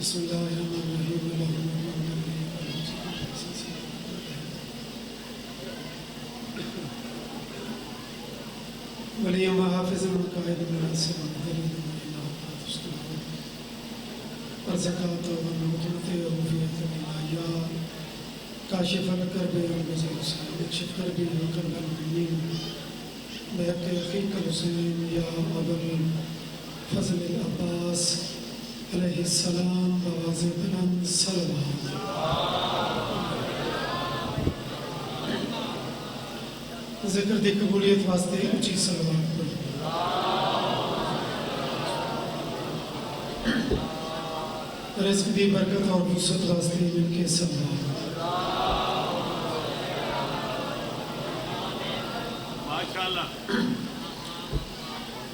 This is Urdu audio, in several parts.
بسم اللہ الرحمن الرحیم ولیم و حافظ قائد الناس والزکاة والنعمة وفیت الایام کاشف الکرب والغزل اکشف کربی وکرب المؤمنین بحق اخیک الحسین یا ابا الفضل العباس علیہ السلام بواز بلند صلوات ذکر دی قبولیت واسطے اونچی صلوات پڑھ رزق دی برکت اور وسعت واسطے مل کے صلوات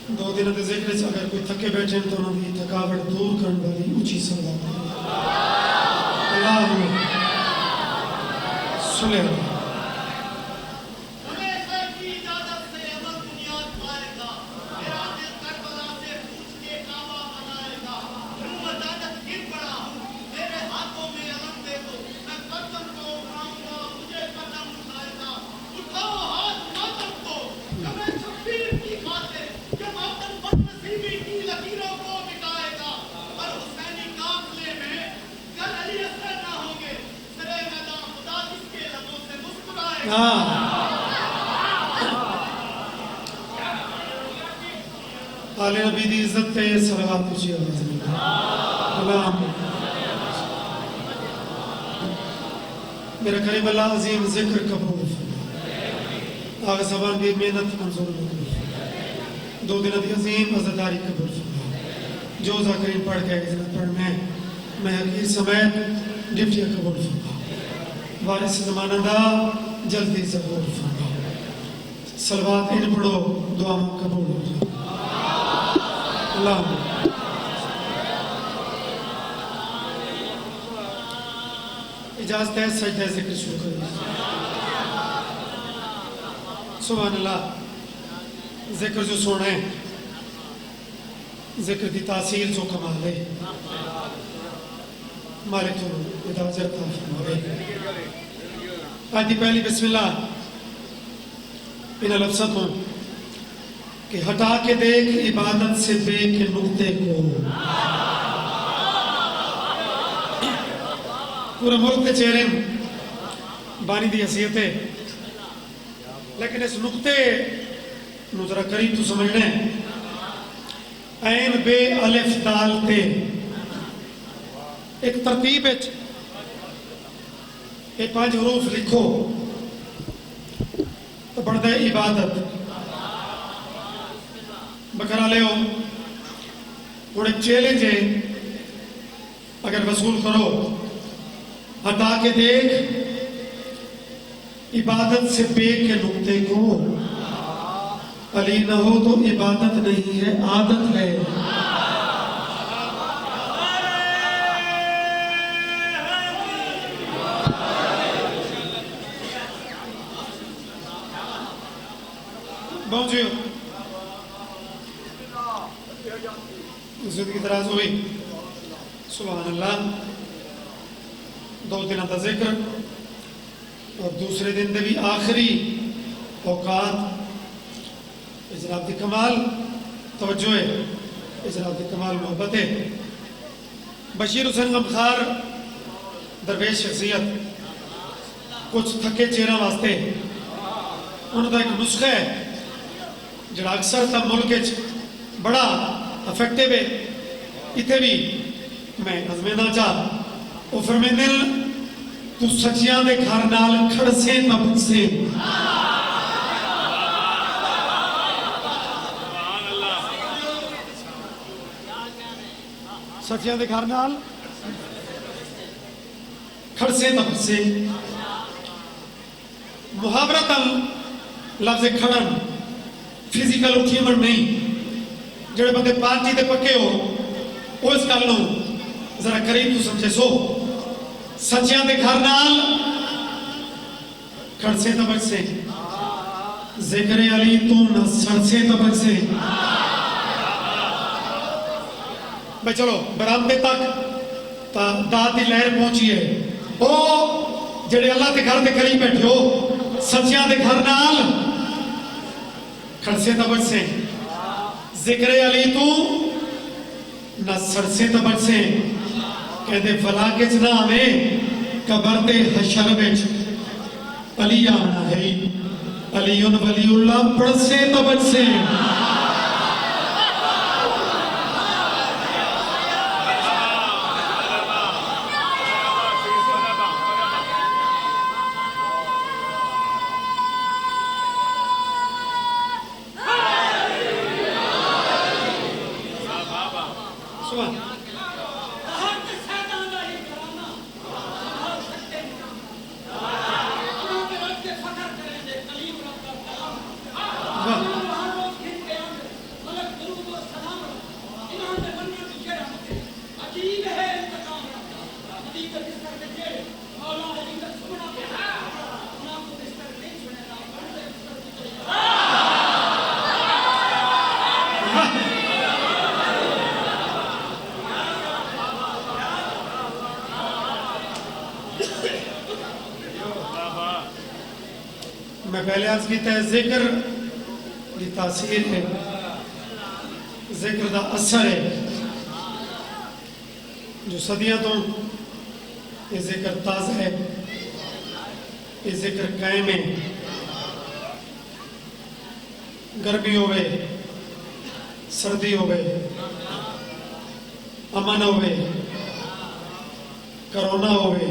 دو دن دے ذکر سے اگر کوئی تھکے بیٹھے تو انہوں نے تھکاوٹ دور کرنے والی اونچی صلوات اللہم صلی اللہ آل نبی دی عزت تے صلوات اچھی آواز میں اللہم میرا کریم اللہ عظیم ذکر قبول فرما آغا زبان بھی محنت منظور قبول فرما دو دن دی عظیم عزداری قبول فرما جو ذاکرین پڑھ کے عزت پڑھ میں حقیر سمیت ڈپٹیاں قبول فرما وارث زمانہ دا جلدی ظہور فرما صلوات ان پڑھو دعا قبول ہو جائے اللہم اجازت ہے سجدہ ذکر شروع کریں سبحان اللہ ذکر جو سونا ہے ذکر دی تاثیر جو کمال ہے مالک تو اداجت فرمائے آج دی پہلی بسم اللہ ان لفظت ہوں کہ ہٹا کے دیکھ عبادت سے بے کے نقطے کو پورا ملک تے چہرے بانی دی حیثیت ہے لیکن اس نقطے نو ذرا قریب تو سمجھنا ہے عین بے الف دال تے ایک ترتیب ہے یہ 5 حروف لکھو تو بڑھتا ہے عبادت بکرا لے ہو اور ایک چیلنج ہے اگر وصول کرو ہٹا کے دیکھ عبادت سے بے کے نقطے کو علی نہ ہو تو عبادت نہیں ہے عادت ہے پہنچے زندگی دراز ہوئی سبحان اللہ 2 دن کا ذکر اور دوسرے دن دے بھی آخری اوقات اجراب دی کمال توجہ ہے اجراب دی کمال محبت ہے بشیر حسین غمخار درویش شخصیت کچھ تھکے چہرہ واسطے انہوں کا ایک نسخہ ہے جڑا اکثر تھا ملک بڑا افیکٹیو ہے اتنے بھی میں نظمنا چاہ وہ فرمیندے تو سچیاں دے گھر نال کھڑسے نبت سے سچیاں دے گھر نال کھڑسے نبت سے محاورتاً لفظ کھڑن فزیکل اٹھیمن نہیں جڑے بندے پارٹی دے پکے ہو وہ اس کل نو ذرا قریب تو سمجھے سو سچیاں دے گھر نال کھڑسے طبق سے ذکر علی تو نہ سڑسے طبق سے بھئی چلو برامدے تک تا داد دی لہر پہنچی ہے او جڑے اللہ دے گھر دے قریب بیٹھے ہو سچیاں دے گھر نال کھڑسے تبڑ سے ذکر علی تو نہ سرسے تبڑ سے کہتے فلا کے جنا ہمیں قبر دے حشر بچ علی آنا ہے علی ولی اللہ پڑھ سے تبڑ سے میں پہلے عرض کیتا ہے ذکر دی تاثیر ہے ذکر دا اثر ہے جو صدیاں تو یہ ذکر تازہ ہے یہ ذکر قائم ہے گرمی ہوئے سردی ہوئے امن ہوئے کرونا ہوئے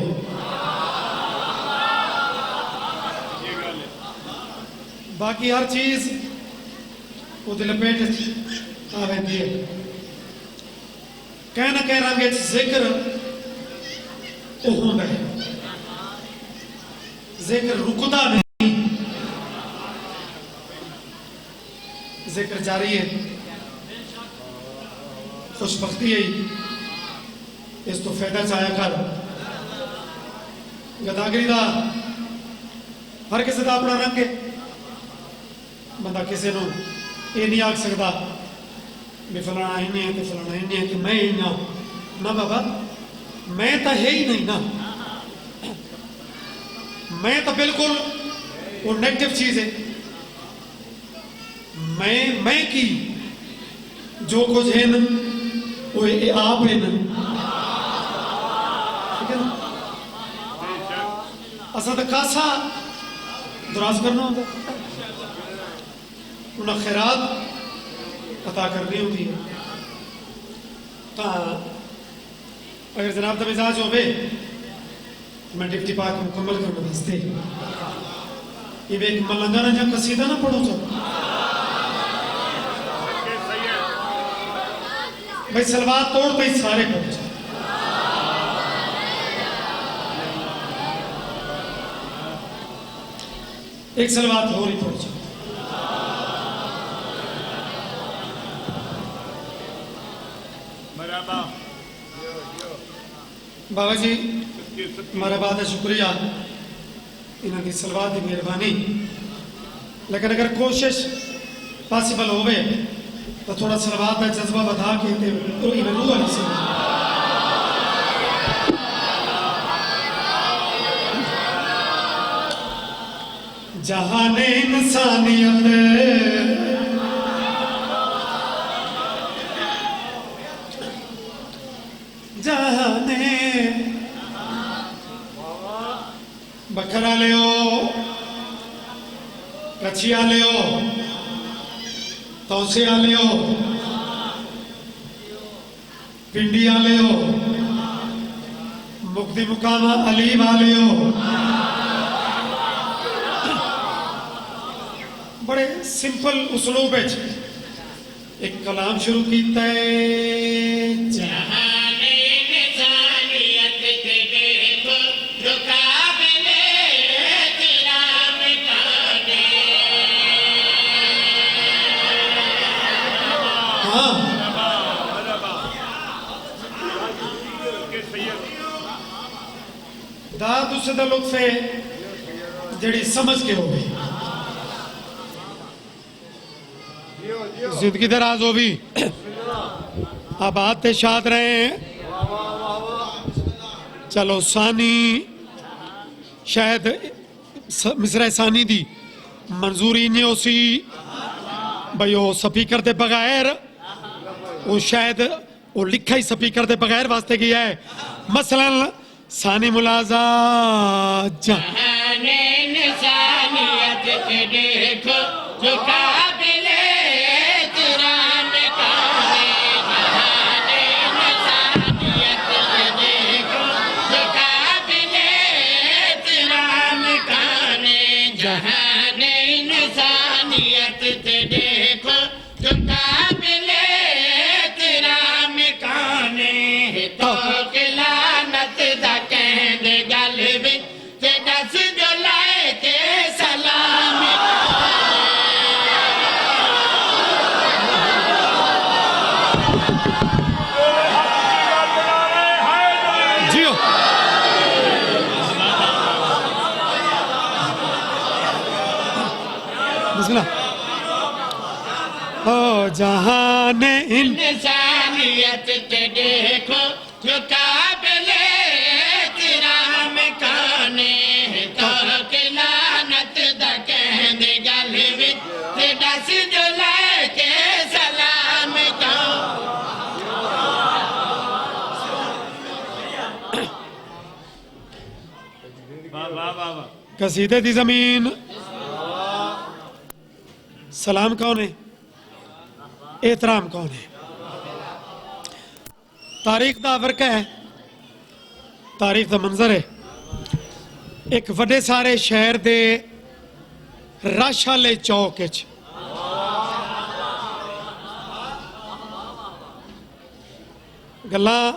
باقی ہر چیز وہ دل پیٹ آ رہی ہے کہنا کہہ رہا کہ ذکر وہ ہوتا ہے ذکر رکتا نہیں ذکر جاری ہے خوش بختی ہے اس تو فائدہ چاہیا کر گداگری دا ہر کسی دا اپنا رنگ ہے بندہ کسی نو یہ نہیں آکھ سکتا بھی فلانا ہی نہیں ہے کہ فلانا ہی نہیں ہے کہ میں ہی نہ نہ بابا میں تو ہے ہی نہیں نا میں تو بالکل وہ نیگٹیو چیز ہے میں کی جو کچھ ہے نا وہ آپ ہے نا ٹھیک ہے نا اصلا تو کاسا دراز کرنا ہوتا انہیں خیرات عطا کرنی ہوتی ہے تو اگر جناب دا مزاج ہوئے میں ڈپٹی پاک مکمل کرنا بھستے یہ بھی ایک ملنگانہ جا قصیدہ نہ پڑھو تو بھائی سلوات توڑ تو ہی سارے پڑھ جائے ایک سلوات ہو رہی پڑھ جائے بابا جی ہمارا بات ہے شکریہ انہوں کی سلوات دی مہربانی لیکن اگر کوشش پاسبل ہوئے تو تھوڑا سلوات کا جذبہ بتا کے انہیں روح علی سے جہان انسانیت جہانے بکھرا لے ہو کچھیا لے ہو توسیا لے ہو پنڈیا لے ہو مقدی مقامہ علی والے ہو بڑے سمپل اسلوب ہے ایک کلام شروع کیتا ہے داد اس سے لطف ہے جڑی سمجھ کے ہو گئی زندگی دراز ہو بھی آباد تے شاد رہے ہیں چلو ثانی شاید مصرع ثانی دی منظوری نہیں ہو سی بھئی وہ سپیکر دے بغیر وہ شاید وہ لکھا ہی سپیکر دے بغیر واسطے گیا ہے مثلا ثانی ملازہ جہان انسانیت کے دیکھو جو قابل احترام کون ہے جہان انسانیت کے دیکھو جو قابل احترام کون ہے جہان انسانیت کے دیکھو جو قابل احترام کون ہے تو لعنت دا کہندے گل وچ تے دس جو لائے تے سلام جیو بسم اللہ او جہان انسانیت تے دیکھو جو قابل احترام کون ہے تو لعنت دا کہندے گل وچ تے دس جو لائے تے سلام کون قصیدے دی زمین سلام کون ہے احترام کون ہے تاریخ دا ورقہ ہے تاریخ دا منظر ہے ایک وڈے سارے شہر دے رش والے چوک وچ گلاں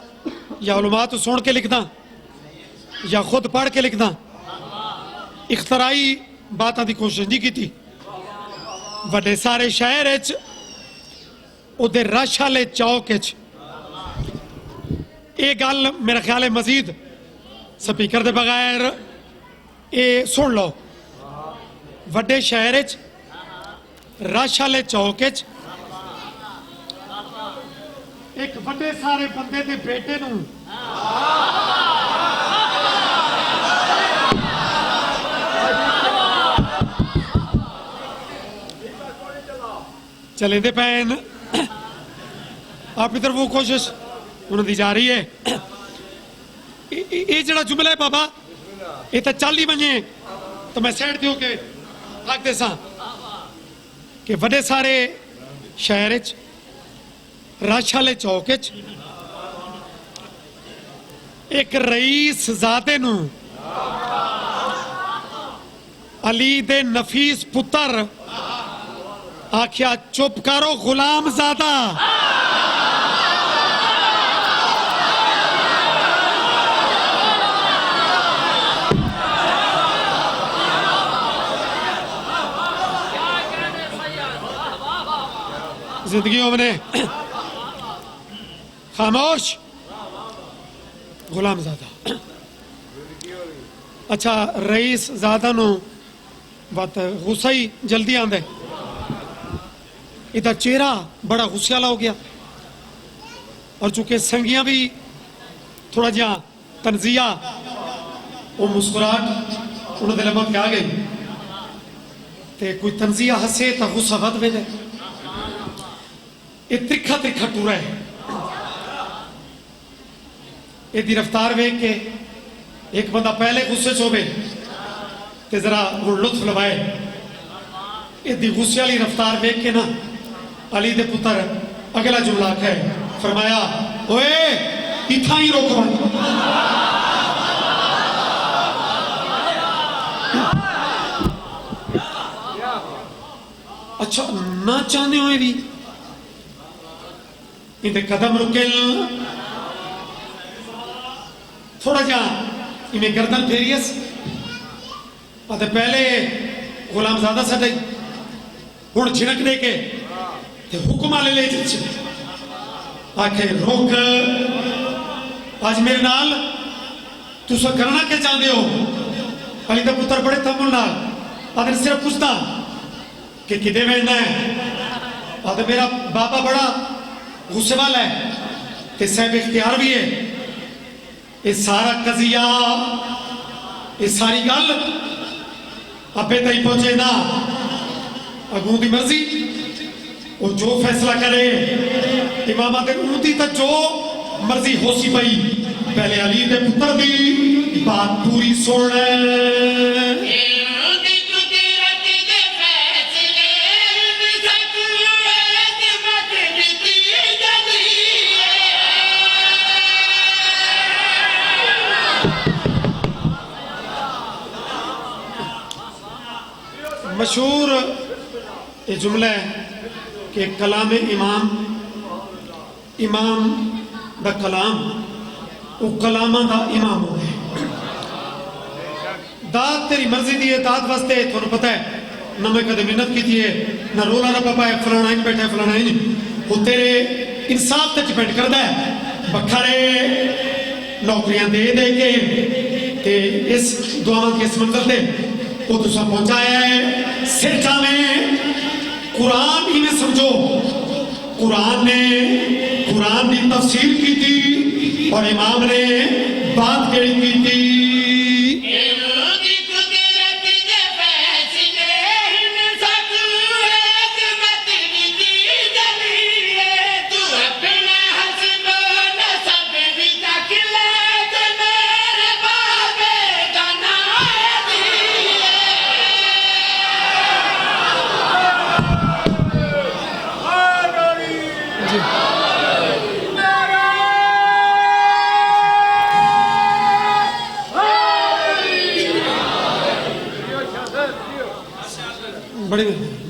یا علماء تو سن کے لکھدا یا خود پڑھ کے لکھدا اختراعی باتاں دی کوشش نہیں کیتی وڈے سارے شہر وچ او دے رش والے چوک وچ یہ گل میرا خیال ہے مزید سپیکر دے بغیر یہ سن لو وڈے شہر وچ رش والے چوک وچ ایک وڈے سارے بندے دے بیٹے نوں چلیں دے پین آپ ادھر وہ کوشش انہوں دی جا رہی ہے یہ جڑا جملہ ہے بابا یہ تو چل ہی بنجے تو میں سیٹ دیوں کہ رکھ دے ساں کہ وڈے سارے شہر وچ رش والے چوک وچ ایک رئیس زادے نوں علی دے نفیس پتر آکھیا چپ کرو غلام زادہ زندگیوں میں نے خاموش غلام زادہ اچھا رئیس زادہ نو بات غصہ ہی جلدی آندے ادھر چہرہ بڑا غصہ والا ہو گیا اور چونکہ سنگیاں بھی تھوڑا جہاں تنزیہ وہ مسکراہٹ انہوں نے لمحہ کیا گئی تے کوئی تنزیہ ہسے تا غصہ ود میں جائے یہ ترکھا ترکھا ٹورا ہے یہ دی رفتار ویک کے ایک بندہ پہلے غصے چوبے تے ذرا وہ لطف لوائے یہ دی غصے والی رفتار ویک کے نا علی دے پتر اگلا جملہ ہے فرمایا اوے اتھا ہی روکو اچھا نہ چاہنے ہوئے بھی اندھے قدم رکل تھوڑا جا انہیں گردن پھیریس آتے پہلے غلام زادہ سٹھائی ہون جھنک دے کے تے حکم آلے لے جلچے آکھے روک آج میرے نال تو سو کرنا کے چاہتے ہو علی دا پتر بڑے تمل نال آدھے صرف پوچھتا کہ کدے ویڈنا ہے آدھے میرا بابا بڑا غصے والا ہے تے صاحب اختیار بھی ہے یہ سارا قضیہ یہ ساری گل ابے تھی پہنچے نا اگوں دی مرضی وہ جو فیصلہ کرے امامات امتی تا جو مرضی ہو سی پئی پہلے علی دے پتر دی بات پوری سن لے مشہور یہ جملہ ہے کہ کلام امام دا کلام وہ کلامہ دا امام ہو گئے داد تیری مرضی دی ہے داد واسطے تھوڑا پتہ ہے نہ میں کدے منت کی تھی ہے نہ رولا نہ پپا ہے فلانا ہی بیٹھا ہے فلانا ہی نہیں وہ تیرے انصاف تے ڈیپینڈ کرتا ہے بکھرے نوکریاں دے دے کے کہ اس دعا کے اس منظر دے وہ تو سب پہنچایا ہے سرچہ میں قرآن ہی میں سمجھو قرآن نے قرآن کی تفسیر کی تھی اور امام نے بات کہی کی تھی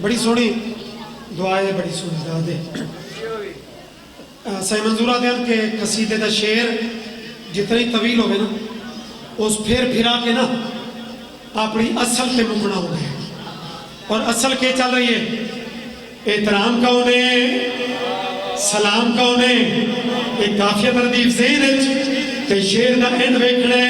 بڑی سونی دعا ہے بڑی سونی دعا ہے صحیح منظورہ دیان کے قصیدے دا شعر جتنی طویل ہوگے نا اس پھر پھرا کے نا اپنی اصل تے مکنا ہو گئے اور اصل کے چل رہی ہے احترام کونے سلام کونے ایک کافیہ تردیف زینج تے شعر دا اینڈ ویکھنے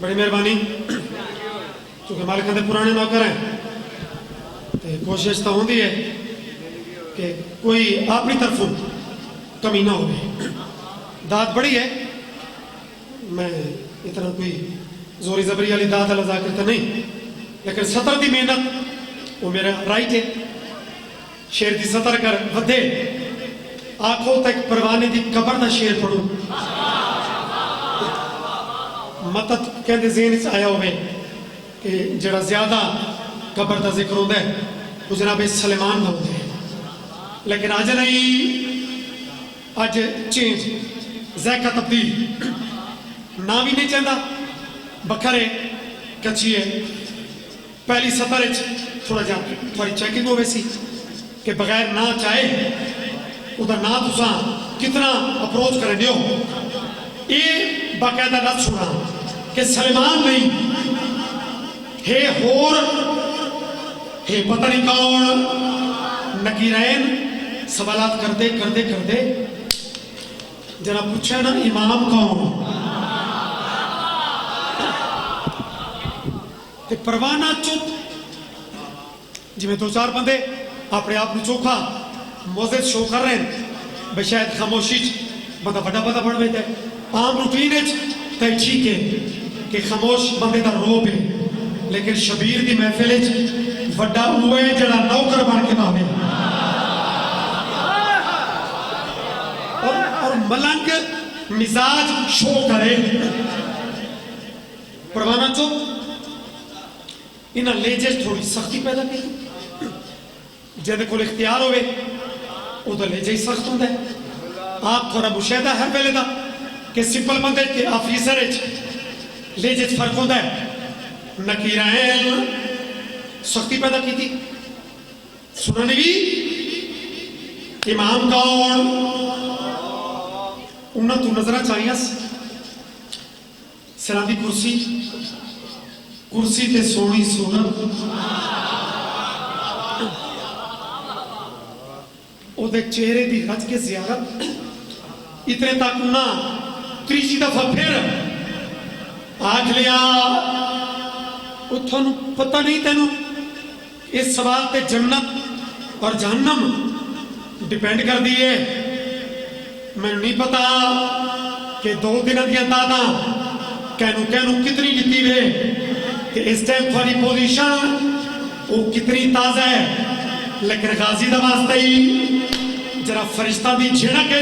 بڑی مہربانی چونکہ مالک اندر پرانے نوکر ہیں کوشش تو ہوندی ہے کہ کوئی اپنی طرف کمی نہ ہو داد بڑی ہے میں اتنا کوئی زوری زبری والی داد اللہ ذاکر تو نہیں لیکن سطر دی محنت وہ میرا رائٹ ہے شیر دی سطر کر ودے آنکھوں تک پروانے دی قبر دا شیر پڑھو مطلب کہتے ذہن اس آیا ہوئے کہ جڑا زیادہ قبر دا ذکر ہوتا ہے وہ جناب سلیمان دا ہوتا ہے لیکن آج نہیں آج چینج ذائقہ تبدیل نہ بھی نہیں چاہتا بکھرے کچھی ہے پہلی سطر تھوڑا جا تھوڑی چیکنگ ہوئے سی کہ بغیر نہ چاہے ادھر نہ تساں کتنا اپروچ کریں دیو یہ باقاعدہ نہ چھوڑا کہ سلیمان نہیں ہے ہور ہے پتہ نہیں کون نکیرین سوالات کرتے کرتے کرتے جناب پوچھا نا امام کون تے پروانہ چت جی میں دو چار بندے اپنے آپ میں چوکھا موزد شو کر رہے ہیں بے شاید خاموشی بندہ بڑا بڑا بڑھ بیتا ہے عام روٹین ہے ٹھیک ہے کہ خاموش بندے دا روب ہے لیکن شبیر دی محفل وڈا ہوئے جڑا نوکر بن کے باوے اور ملنگ مزاج شو کرے پروانہ چوک انہاں لیجے تھوڑی سختی پیدا کی جہدے کول اختیار ہوئے وہ تو لیجے ہی سخت ہوں دے آپ تھوڑا مشاہدہ ہر پہلے دا کہ سمپل بندے کے آفیسر لہجے چ فرق ہوتا ہے. نکیرین سختی پیدا کی تھی. سنن بھی امام کون انہاں تو نظرہ چاہیے سرا دی کرسی کرسی تے سونی سنت او دے چہرے دی رج کے زیارت اتنے تک نہ تیسری دفعہ پھر آکھ لیا او تھانوں پتہ نہیں تینوں اس سوال تے جنت اور جہنم ڈیپینڈ کر دیئے. میں نہیں پتا کہ 2 دنوں دیا دادا کینو کتنی جتی وے کہ اس ٹائم تھوڑی پوزیشن وہ کتنی تازہ ہے. لیکن غازی دا واسطہ ہی جرا فرشتہ دی جھڑک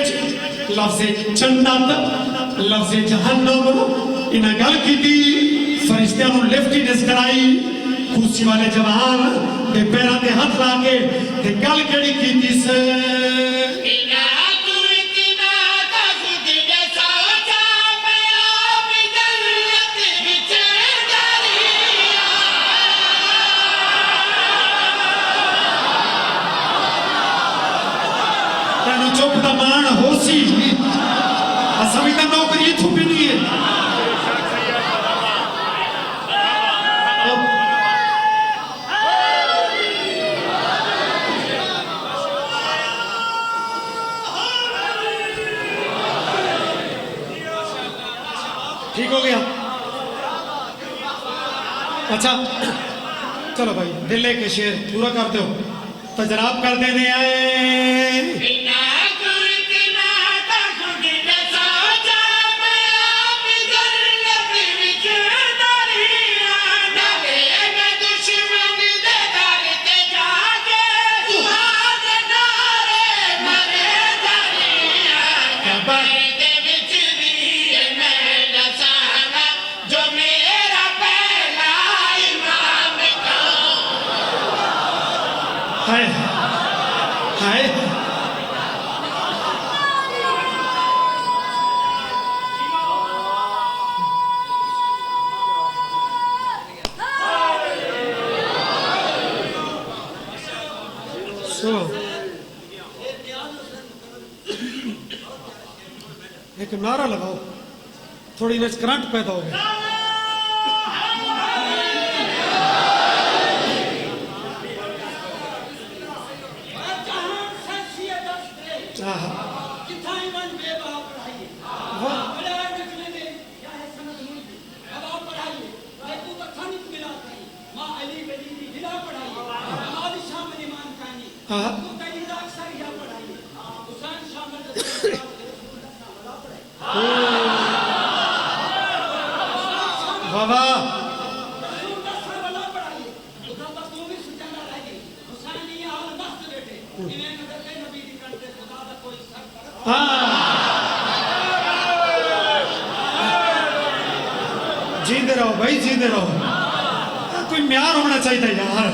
لفظ جنت لفظ جہنم انہاں گل کیتی فرشتیاں نوں لفٹ ڈس کرائی. کرسی والے جوان دے پیراں تے ہاتھ لا کے تے گل کیڑی کیتی سے چپ دا مان ہو سی اسا بھی تا نوکری تھوپی نہیں ہے. ٹھیک ہو گیا. اچھا چلو بھائی دلے کے شعر پورا کرتے ہو تو جناب کر دینے آئے. ایک نعرہ لگاؤ تھوڑی نیچ کرنٹ پیدا ہو گیا. جیندے رہو بھائی جیندے رہو. کوئی معیار ہونا چاہیے تھا یار.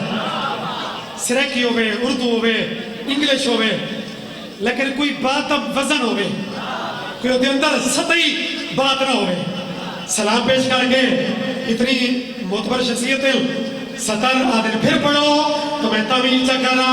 سریکی ہوئے اردو ہوئے انگلش ہوئے لیکن کوئی بات اب وزن ہوئے کوئی ہوتے اندر سطحی بات نہ ہوئے. سلام پیش کر کے اتنی معتبر شخصیت سطر آدھر پھر پڑھو تو میں تعمیل چکرا.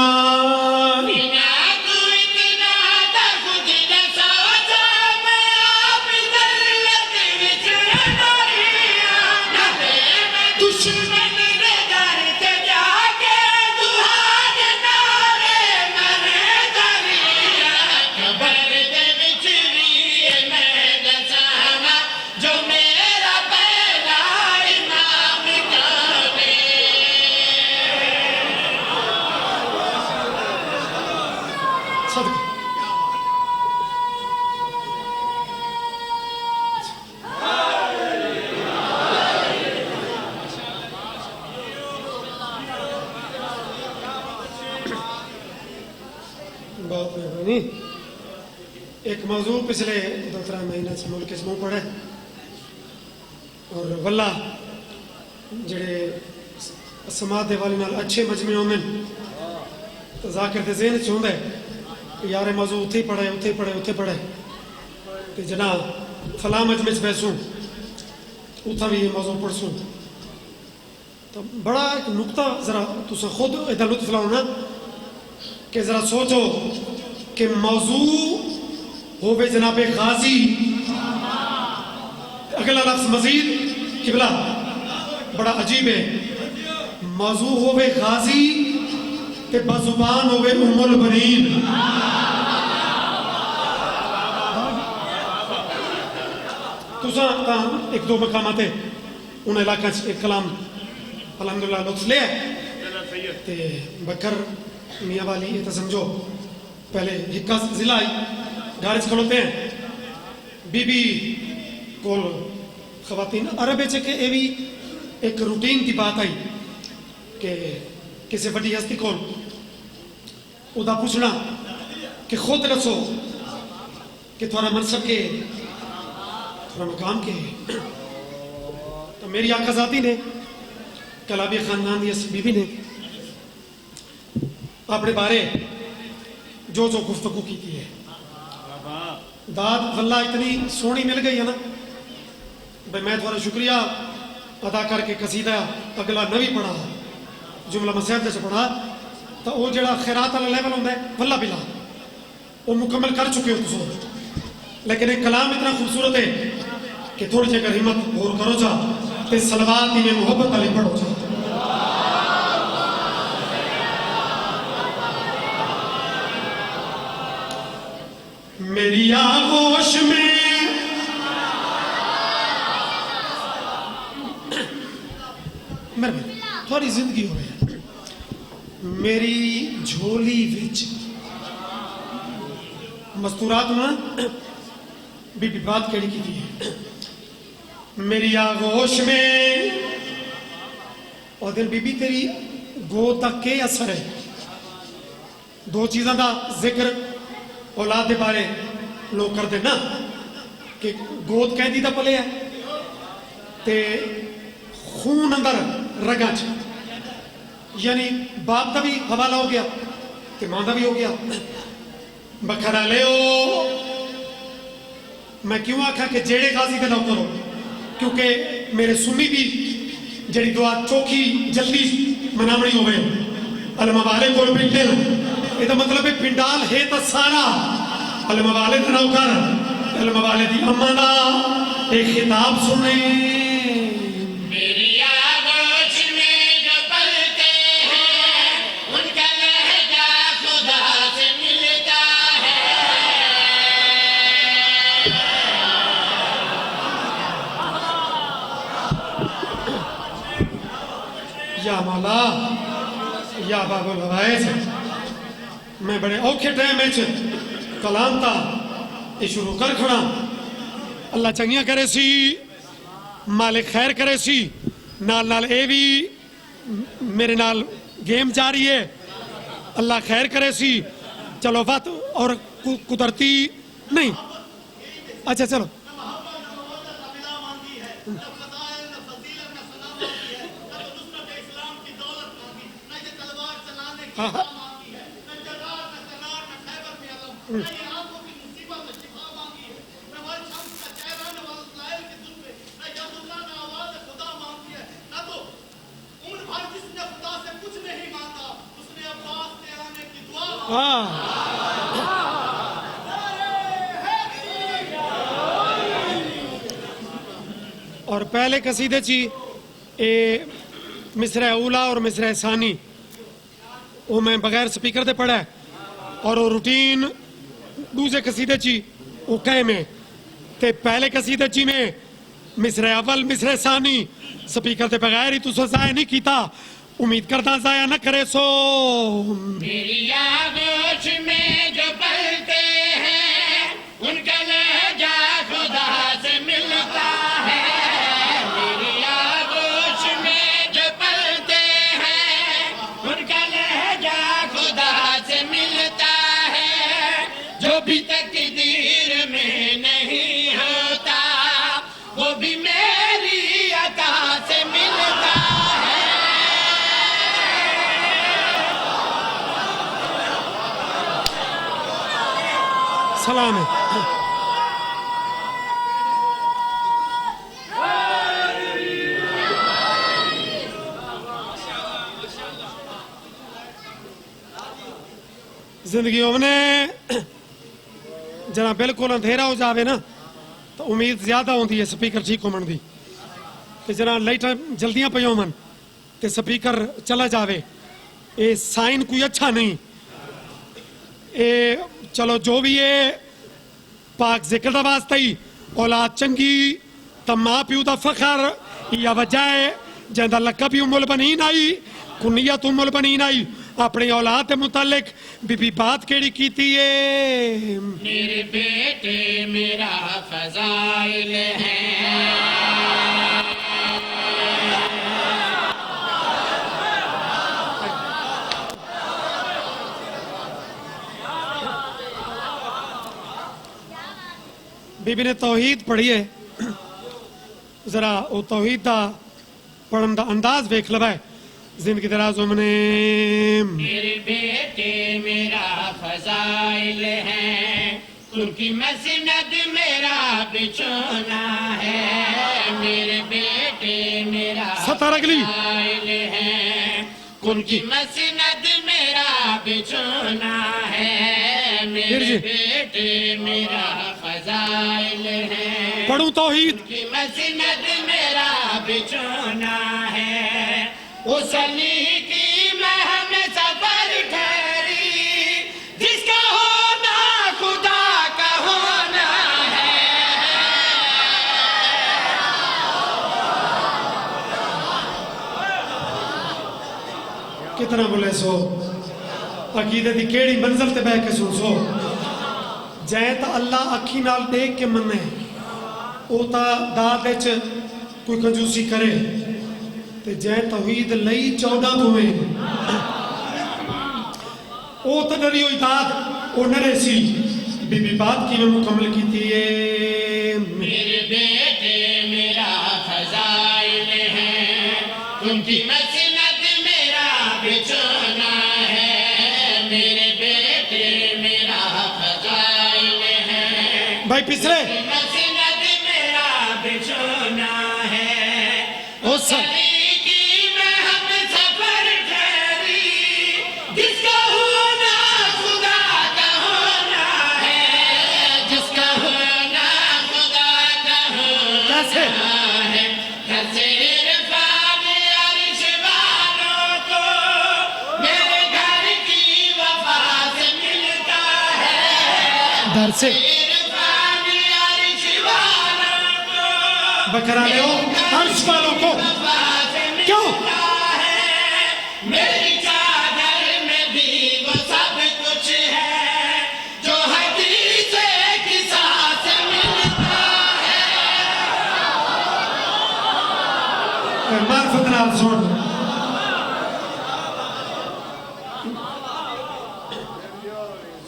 ایک موضوع پچھلے 2-3 مہینہ سے ملک اس منہ پڑے اور واللہ جڑے سماعت دے والے نال اچھے مجمع ہوندے تو ذاکر دے ذہن چ ہوندا ہے یار موضوع اتھے پڑھے تے جناب فلاں مجمع وچ بیسوں اتنا بھی یہ موضوع پڑھسوں تو بڑا ایک نقطہ ذرا تسا خود ادھر لطف لاؤ نا کہ ذرا سوچو کہ موضوع ہوئے جناب غازی اگلا لفظ مزید قبلہ بڑا عجیب ہے موضوع ہوئے غازی تے بزبان ہوئے ام البنین تسا ایک دو مقامات ہے ان علاقہ ایک کلام الحمدللہ لطف لے تے بکر میاں والی یہ تو سمجھو پہلے ہکا ضلع گارج کھلوتے ہیں بی بی کول خواتین عرب کہ یہ بھی ایک روٹین کی بات آئی کہ کسی بڑی ہستی کول ادا پوچھنا کہ خود رسو کہ تھوڑا منصب کے تھوڑا مقام کے تو میری آقا ذاتی نے کلابی خاندان دی اس بی بی نے اپنے بارے جو گفتگو کی ہے داد واللہ اتنی سونی مل گئی ہے نا بھئی میں تھوڑا شکریہ ادا کر کے قصیدہ اگلا نوی پڑھا جملہ مسیحت سے پڑھا تو وہ جڑا خیرات والا لیول ہوتا ہے واللہ بلا وہ مکمل کر چکے ہو تو لیکن ایک کلام اتنا خوبصورت ہے کہ تھوڑی سی اگر ہمت اور کرو جا تے صلوات میں محبت علی پڑھو جا میری آغوش میں تھوڑی زندگی ہو رہی ہے میری جھولی وچ مستورات میں بی بی بات کہڑی کی ہے میری آغوش میں اور دن بی بی تیری گو تک کے اثر ہے دو چیزاں دا ذکر اولاد دے بارے لوگ کر دینا کہ گود کہہ دی دا پلے ہے تے خون اندر رگاں چ یعنی باپ دا بھی حوالہ ہو گیا تے ماں دا بھی ہو گیا بکھرا لے او میں کیوں آکھا کہ جیڑے غازی دے نہ کرو کیونکہ میرے سنی بھی جڑی دعا چوکھی جلدی منامنی ہوئے الموالے کو پنڈل یہ تو مطلب ہے پنڈال ہے تو سارا الموالے دے نہ کر الموالے دی اما دا ایک خطاب سنے یا مولا یا باب الحوائز میں بڑے اوکھے ٹائم میں کلام تا یہ شروع کر کھڑا اللہ چنگیاں کرے سی مالک خیر کرے سی نال نال اے بھی میرے نال گیم جاری ہے اللہ خیر کرے سی چلو بات اور قدرتی نہیں اچھا چلو اور پہلے قصیدے چی مصرع اولا اور مصرع ثانی وہ میں بغیر سپیکر دے پڑھا ہے اور وہ روٹین دوسرے قصیدے چی وہ کہے میں تے پہلے قصیدے چی میں مصرع اول مصرع ثانی سپیکر دے بغیر ہی تو سو ضائع نہیں کیتا امید کرتا ضائع نہ کرے سو میری آغوش میں جو پلتے ہیں ان کا لہجہ خدا سے ملتا ہے میری آغوش میں جو پلتے ہیں ان کا لہجہ خدا سے ملتا ہے جو بھی تقدیر میں نہیں ہوتا وہ بھی میری عطا سے ملتا ہے سلام ہے زندگیوں میں جنا بالکل اندھیرا ہو جاوے نا تو امید زیادہ ہوندی ہے سپیکر ٹھیک ہومن دی کہ جنا لائٹاں جلدیاں پہ ہومن تے سپیکر چلا جاوے اے سائن کوئی اچھا نہیں اے چلو جو بھی ہے پاک ذکر دا واسطہ ہی اولاد چنگی تا ماں پیو دا فخر یا وجہ ہے جہاں دا لقب ام البنین آئی کنیت ام البنین آئی اپنی اولاد کے متعلق بی بی بات کیڑی کیتی ہے میرے بیٹے میرا فضائل ہے بی بی نے توحید پڑھی ہے ذرا وہ توحید دا پڑھن دا انداز ویکھ لوا ہے زندگی درازوں میں میرے بیٹے میرا فضائل ہے ان کی مسند میرا بچھونا ہے میرے بیٹے میرا ستر اگلی فضائل ہے ان کی مسند میرا بچھونا ہے میرے بیٹے میرا فضائل ہے پڑھوں توحید کی مسند میرا بچھونا ہے اس علی کی مہم سفر ٹھہری جس کا ہونا خدا کا ہونا ہے کتنا بولے سو عقیدے دی کیڑی منزل تے بہ کے سن سو جائیں تا اللہ اکھی نال دیکھ کے مننے او تا داد وچ کوئی کنجوسی کرے تے جائیں توحید لئی 14 دویں او تا ڈری ہوئی داد او نرے سی بی بی بات کی میں مکمل کی تھی میرے بیٹے میرا فضائل ہے ان کی مسند میرا بچھونا ہے میرے بیٹے میرا فضائل ہے بھائی پسرے مسند میرا بچھونا ہے او سر علی کی مہم سفر ٹھہری جس کا ہونا خدا کا ہونا ہے جس کا ہونا خدا کا ہونا کیسے ہے کیسے عرفان عرش والوں کو میرے گھر کی وفا سے ملتا ہے در سے عرفان عرش والوں کو بکرا لے ہو عرش والوں کو کیوں میری چادر میں بھی وہ سب کچھ ہے جو حدیث قصہ سے ملتا ہے معرفت نال سن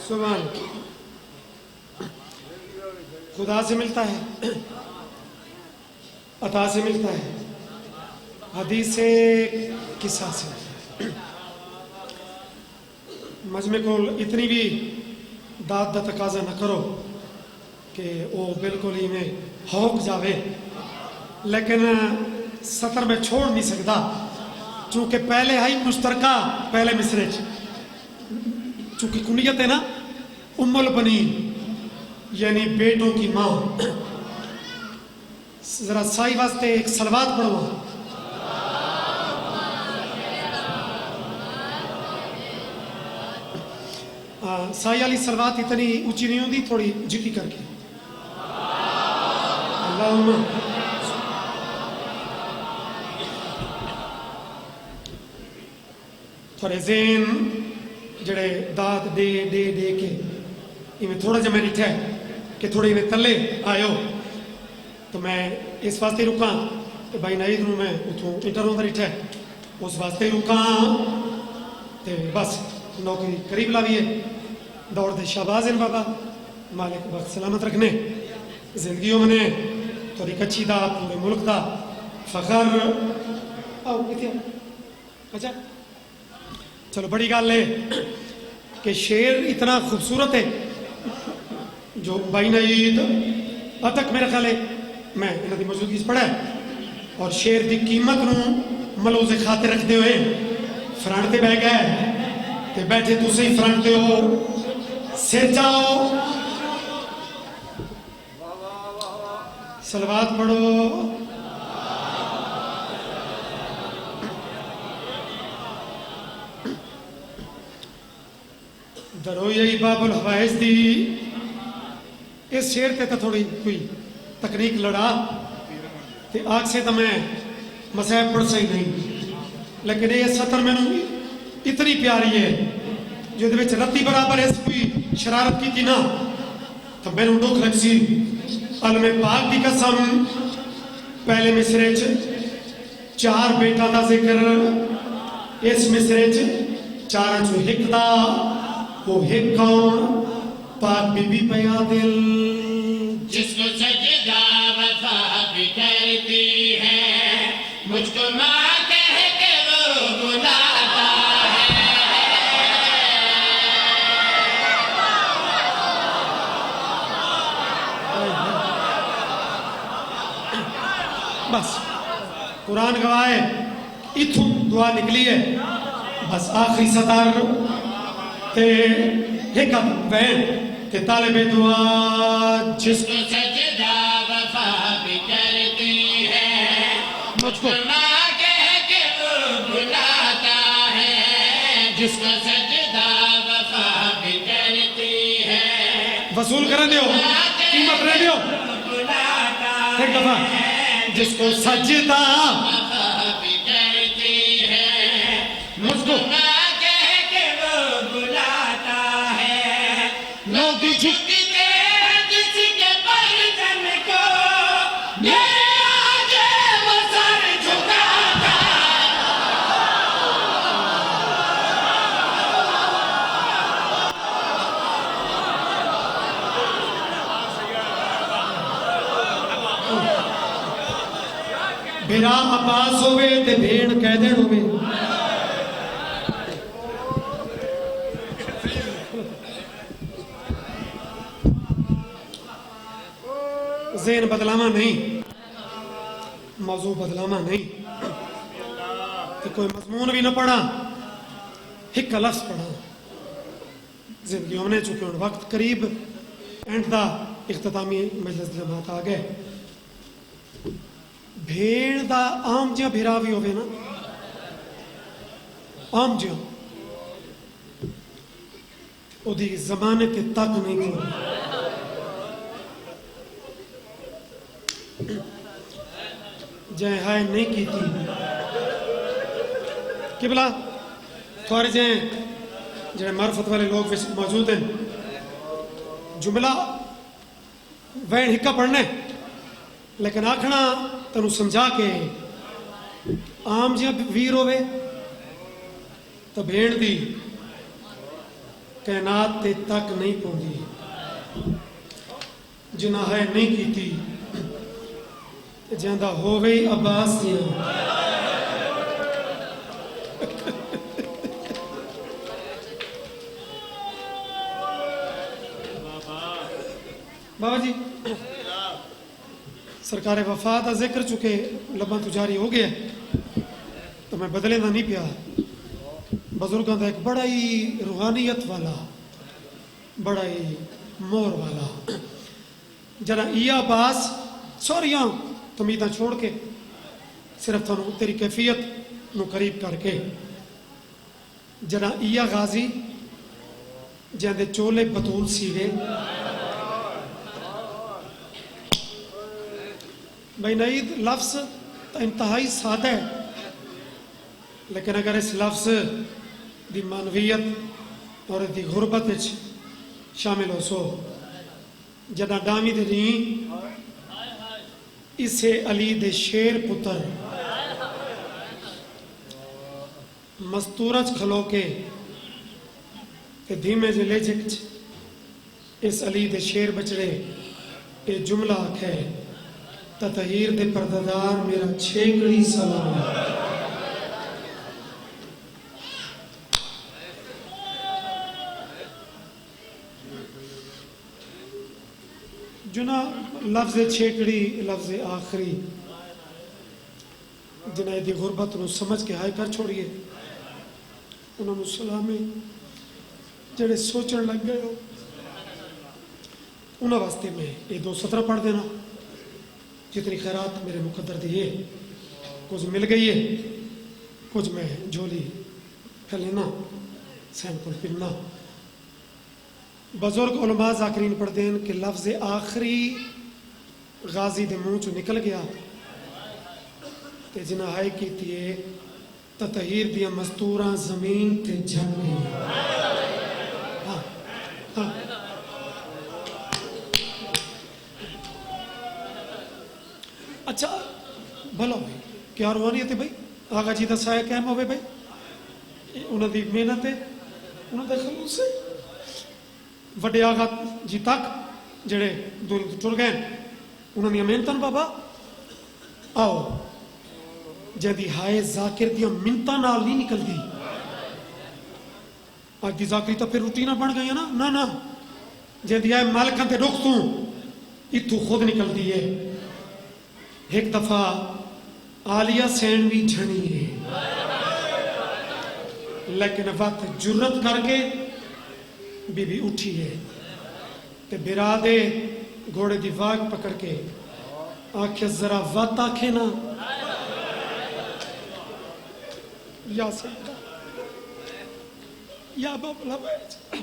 سبحان خدا سے ملتا ہے عطا سے ملتا ہے حدیث سے قصہ سے مجمع کو اتنی بھی داد دا تقاضا نہ کرو کہ وہ بالکل ہی میں ہوک جاوے لیکن سطر میں چھوڑ نہیں سکتا چونکہ پہلے ہی مشترکہ پہلے مصرے چونکہ کنیت ہے نا ام البنین یعنی بیٹوں کی ماں ذرا سائی واسطے ایک صلوات پڑھو سائی والی صلوات اتنی اونچی نہیں ہوتی تھوڑی جھکی کر کے اللہم تھوڑے ذہن جڑے داد دے دے دے کے میں تھوڑا جا میں ڈٹھا ہے کہ تھوڑے میں تلے آئے ہو تو میں اس واسطے رکاں کہ بھائی نائید نو میں اتھوں انٹر ہوتا ڈٹھا ہے اس واسطے رکاں تے بس نوکری قریب لاویے دور دے شہباز ہیں بابا مالک وقت سلامت رکھنے زندگیوں میں نے تھوڑی کچھی دا پورے ملک دا فخر آؤ کتیا اچھا چلو بڑی گال ہے کہ شعر اتنا خوبصورت ہے جو بائی نعید اب تک میرا خیال ہے میں انہوں کی موجودگی سے پڑھا ہے اور شعر دی قیمت نو ملوز خاطر رکھ دے ہوئے فرنٹ تے بہ گئے تے بیٹھے تو صحیح فرنٹ تے ہو سر جاؤ صلوات پڑھو درو یہی باب الحوائز دی اس شیر تے تا تھوڑی کوئی تکنیک لڑا تے آگ سے تا میں مسائب پڑھ سہی نہیں لیکن یہ سطر میں نو اتنی پیاری ہے جو دے وچ رتی برابر اس کوئی شرارت کی تھی نا تو میں نو ڈوک لگ سی علم پاک دی قسم پہلے مصرے چ 4 بیٹا دا ذکر اس مصرے چ 4 جو ہک دا وہ ہک کون پاک بی بی پیا دل جس کو سجدہ وفا بھی کرتی ہے مجھ کو ماں کہہ کے وہ بلاتا ہے بس قرآن گواہ ہے اتھوں دعا نکلی ہے بس آخری سطر تے حکم بین تے طالب دعا جس کو سجدہ وفا بھی کرتی ہے مجھ کو ماں کہہ کے وہ بلاتا ہے جس کو سجدہ وفا بھی کرتی ہے وصول کرنے دیو قیمت رہ دیو بلاتا ایک دفعہ جس کو سجدہ وفا بھی کرتی ہے مجھ کو ماں کہہ کے وہ بلاتا ہے لوگ جھک جھکتے ہیں جس کے پرچم کو میرے آگے وہ سر جھکاتا بھیرا عباس ہوئے تے بھیڑ قیدین ہوئے ذہن بدلاما نہیں موضوع بدلاما نہیں کہ کوئی مضمون بھی نہ پڑھا ایک لفظ پڑھا زندگی ہونے چکے ہیں وقت قریب اینڈ دا اختتامی مجلس جماعت آ گئے بھیڑ دا عام جہاں بھیراوی ہوئے نا عام جہاں او دی زمانے تے تک نہیں ہوئی جائیں ہائے نہیں کی تھی قبلہ تھوڑے جائیں جنہیں معرفت والے لوگ موجود ہیں جملہ وین ہکا پڑھنے لیکن آکھنا تنو سمجھا کے عام جہاں ویر ہوئے تو بھیڑ دی کائنات تے تک نہیں پہنچی جنہ ہے نہیں کی تھی جاندہ ہووے عباس دیاں بابا جی سرکار وفا دا ذکر چکے لباں تجاری ہو گیا تو میں بدلے دا نہیں پیا بزرگاں دا ایک بڑا ہی روحانیت والا بڑا ہی مور والا جنا ایا باس سوریاں تمیدہ چھوڑ کے صرف تھانو تیری کیفیت نو قریب کر کے جنا ایا غازی جہاں دے چولے بطول سیوے بھائی نعید لفظ انتہائی سادہ ہے لیکن اگر اس لفظ دی معنویت اور دی غربت شامل ہو سو جنا ڈامی دے نہیں اسے علی دے شیر پتر مستورج کھلو کے دھیمے جلے جکچ اس علی دے شیر بچڑے اے جملہ آکھے تطہیر دے پردادار میرا چھیکڑی سلام جنا لفظ چھیکڑی لفظ آخری جنہیں دی غربت نو سمجھ کے ہائے کر چھوڑیے انہوں نے سلامی جڑے سوچن لگ گئے ہو انہوں واسطے میں یہ 2 سطر پڑھ دینا جتنی خیرات میرے مقدر دیے کچھ مل گئی ہے کچھ میں جھولی پھر لینا سینکل پھرنا بزرگ علماء ذاکرین پڑھ دین کہ لفظ آخری غازی دے منہ چو نکل گیا تے جنہ ہائی کی تیے تطہیر دیا مستوراں زمین تے جھن گئی ہاں ہاں اچھا بھلا بھائی کیا روحانیت ہے بھائی آقا جی دا سایہ قائم ہوئے بھائی انہوں دی محنت ہے انہوں دے خلوص ہے وڈے آقا جی تک جڑے دور ٹر گئے انہوں نے محنتاں بابا آؤ جدی ہائے ذاکر دیا منتاں نال نہیں نکل دی آج دی ذاکری تو پھر روٹینہ بن گئی ہے نا نا جدی آئے مالکاں تے رخ توں اتو خود نکل دی ہے ایک دفعہ عالیہ سین بھی جھنی ہے لیکن وقت جرت کر کے بی بی اٹھی ہے تے برادے گھوڑے دی واگ پکڑ کے آنکھیں ذرا وقت آنکھیں نا یا سیدہ یا بابلا بیچ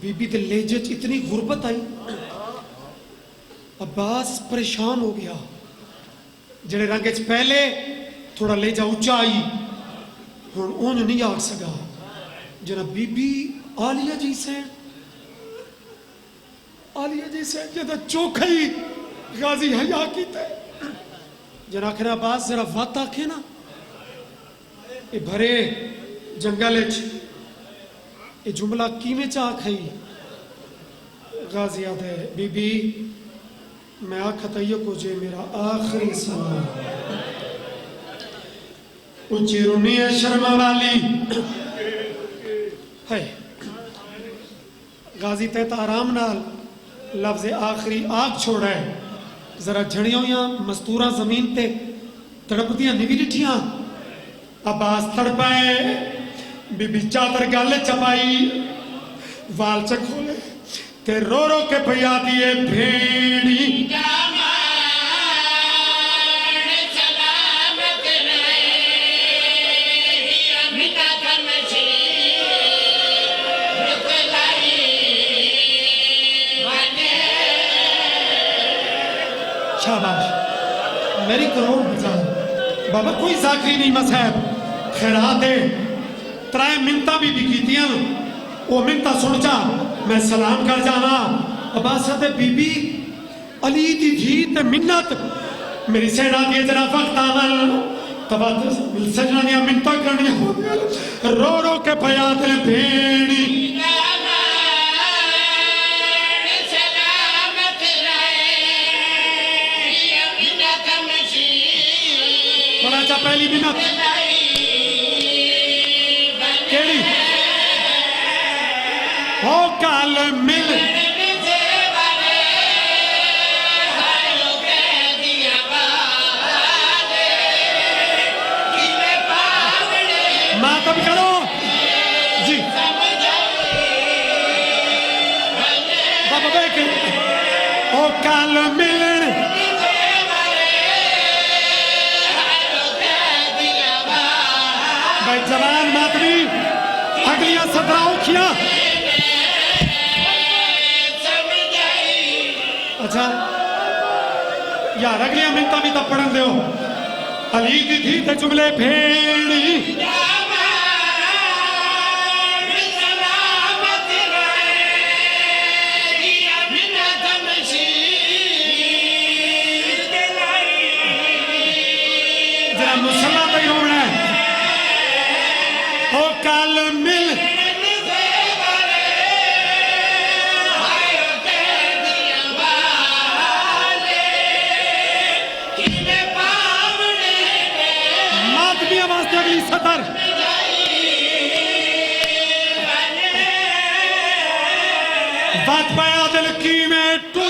بی بی دے لیجت اتنی غربت آئی عباس پریشان ہو گیا جڑے رنگے پہلے تھوڑا لیجا اونچا آئی ہن اون نہیں آگ سکا جناب بی بی عالیہ جی سے جدہ چوکھئی غازی حیاء کی تے جناب آخر عباس ذرا وات آکھے نا یہ بھرے جنگل یہ جملہ کیویں چاہ کھئی غازی آدھے بی بی میں آکھتا یہ کو جے میرا آخری سلام اچھی رونی ہے شرم والی ہے غازی تیتا آرام نال لفظ آخری آگ چھوڑا ہے ذرا جھڑیوں یا مستورہ زمین تے تڑپ دیا نوی لٹھیاں عباس تڑپائے بی بی چادر گالے چپائی وال چکھولے تے رو رو کے پیا دیے بھیڑی شاباش میری کروڑ بزان بابا کوئی ذاکری نہیں مذہب خیرات ہے ترائے منتہ بھی کیتیاں وہ منتہ سن جا میں سلام کر جانا عباست بی بی علی دی تھی تے منت میری سیڑا دیئے جنا وقت آنا تب سجنہ دیا منتہ کرنی رو رو کے پیاد بھیڑی بڑا چا پہلی منت کیڑی ہو کال مل ماتم کرو جی بابا بیک ہو کال ملن بھائی زبان ماتمی اگلیاں ستراؤں کیا اچھا یار اگلیاں منتہ بھی تب پڑھن دے ہو علی دی تھی تے جملے بھیڑی جرا مسلح پہ روڑا ہے او کال مل اگلی سطر بات پایا دل کی میں ٹو